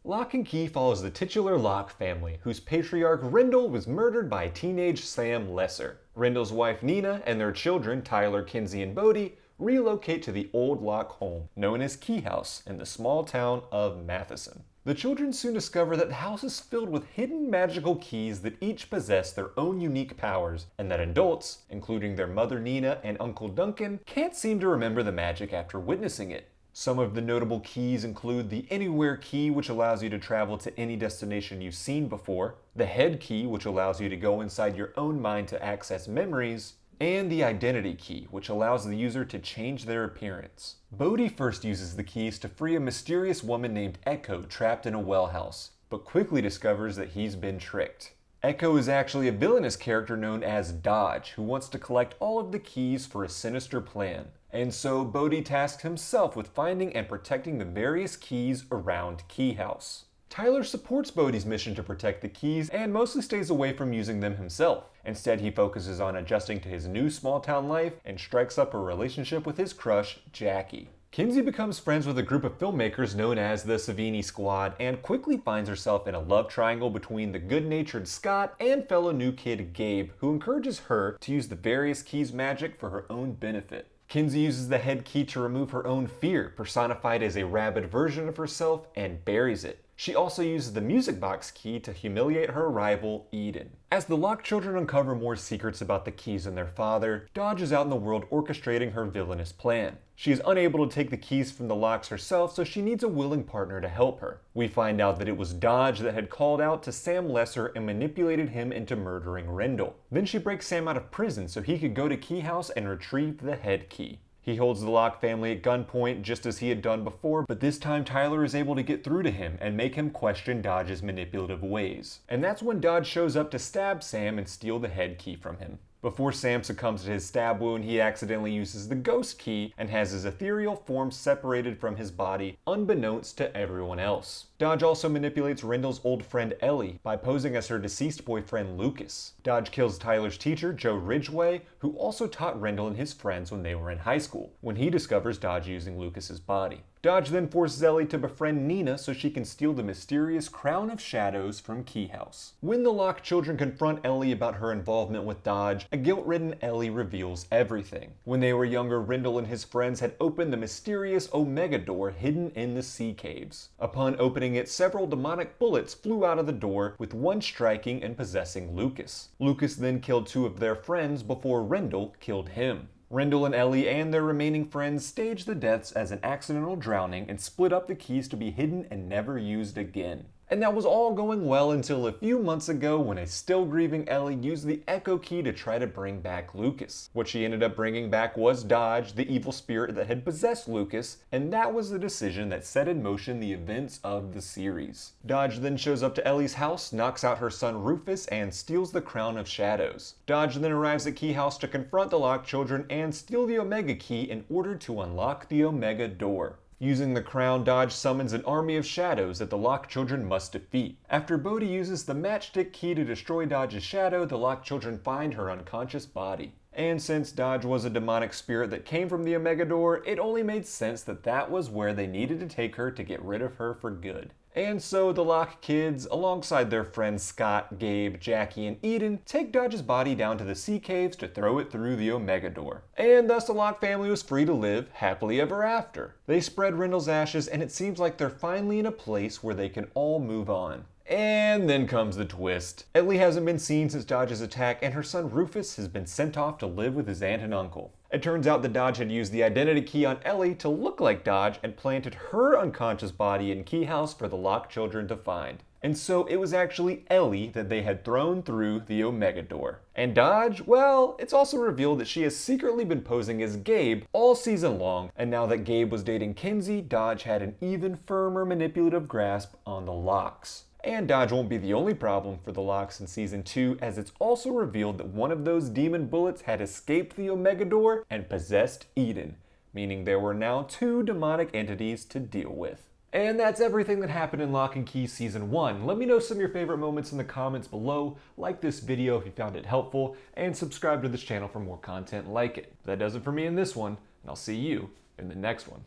Locke and Key follows the titular Locke family, whose patriarch Rendell was murdered by teenage Sam Lesser. Rendell's wife Nina and their children Tyler, Kinsey, and Bode relocate to the old Locke home, known as Keyhouse, in the small town of Matheson. The children soon discover that the house is filled with hidden magical keys that each possess their own unique powers, and that adults, including their mother Nina and Uncle Duncan, can't seem to remember the magic after witnessing it. Some of the notable keys include the Anywhere key, which allows you to travel to any destination you've seen before, the Head key, which allows you to go inside your own mind to access memories, and the Identity key, which allows the user to change their appearance. Bode first uses the keys to free a mysterious woman named Echo trapped in a well house, but quickly discovers that he's been tricked. Echo is actually a villainous character known as Dodge, who wants to collect all of the keys for a sinister plan. And so Bode tasks himself with finding and protecting the various keys around Keyhouse. Tyler supports Bode's mission to protect the keys and mostly stays away from using them himself. Instead, he focuses on adjusting to his new small-town life and strikes up a relationship with his crush, Jackie. Kinsey becomes friends with a group of filmmakers known as the Savini Squad and quickly finds herself in a love triangle between the good-natured Scot and fellow new kid Gabe, who encourages her to use the various keys' magic for her own benefit. Kinsey uses the Head key to remove her own fear, personified as a rabid version of herself, and buries it. She also uses the Music Box key to humiliate her rival, Eden. As the Locke children uncover more secrets about the keys and their father, Dodge is out in the world orchestrating her villainous plan. She is unable to take the keys from the Locks herself, so she needs a willing partner to help her. We find out that it was Dodge that had called out to Sam Lesser and manipulated him into murdering Rendell. Then she breaks Sam out of prison so he could go to Keyhouse and retrieve the Head key. He holds the Locke family at gunpoint just as he had done before, but this time Tyler is able to get through to him and make him question Dodge's manipulative ways. And that's when Dodge shows up to stab Sam and steal the Head key from him. Before Sam succumbs to his stab wound, he accidentally uses the Ghost key and has his ethereal form separated from his body, unbeknownst to everyone else. Dodge also manipulates Rendell's old friend Ellie by posing as her deceased boyfriend Lucas. Dodge kills Tyler's teacher, Joe Ridgeway, who also taught Rendell and his friends when they were in high school, when he discovers Dodge using Lucas's body. Dodge then forces Ellie to befriend Nina so she can steal the mysterious Crown of Shadows from Keyhouse. When the Locke children confront Ellie about her involvement with Dodge, a guilt-ridden Ellie reveals everything. When they were younger, Rendell and his friends had opened the mysterious Omega door hidden in the sea caves. Upon opening it, several demonic bullets flew out of the door, with one striking and possessing Lucas. Lucas then killed two of their friends before Rendell killed him. Rendell and Ellie and their remaining friends staged the deaths as an accidental drowning and split up the keys to be hidden and never used again. And that was all going well until a few months ago when a still grieving Ellie used the Echo key to try to bring back Lucas. What she ended up bringing back was Dodge, the evil spirit that had possessed Lucas, and that was the decision that set in motion the events of the series. Dodge then shows up to Ellie's house, knocks out her son Rufus, and steals the Crown of Shadows. Dodge then arrives at Keyhouse to confront the Locke children and steal the Omega key in order to unlock the Omega door. Using the crown, Dodge summons an army of shadows that the Locke children must defeat. After Bode uses the matchstick key to destroy Dodge's shadow, the Locke children find her unconscious body. And since Dodge was a demonic spirit that came from the Omega door, it only made sense that that was where they needed to take her to get rid of her for good. And so the Locke kids, alongside their friends Scot, Gabe, Jackie, and Eden, take Dodge's body down to the sea caves to throw it through the Omega door. And thus the Locke family was free to live happily ever after. They spread Rendell's ashes, and it seems like they're finally in a place where they can all move on. And then comes the twist. Ellie hasn't been seen since Dodge's attack, and her son Rufus has been sent off to live with his aunt and uncle. It turns out that Dodge had used the identity key on Ellie to look like Dodge and planted her unconscious body in Keyhouse for the Locke children to find. And so it was actually Ellie that they had thrown through the Omega door. And Dodge, well, it's also revealed that she has secretly been posing as Gabe all season long, and now that Gabe was dating Kinsey, Dodge had an even firmer manipulative grasp on the Locks. And Dodge won't be the only problem for the Locks in Season 2, as it's also revealed that one of those demon bullets had escaped the Omega door and possessed Eden, meaning there were now two demonic entities to deal with. And that's everything that happened in Locke and Key Season 1. Let me know some of your favorite moments in the comments below, like this video if you found it helpful, and subscribe to this channel for more content like it. That does it for me in this one, and I'll see you in the next one.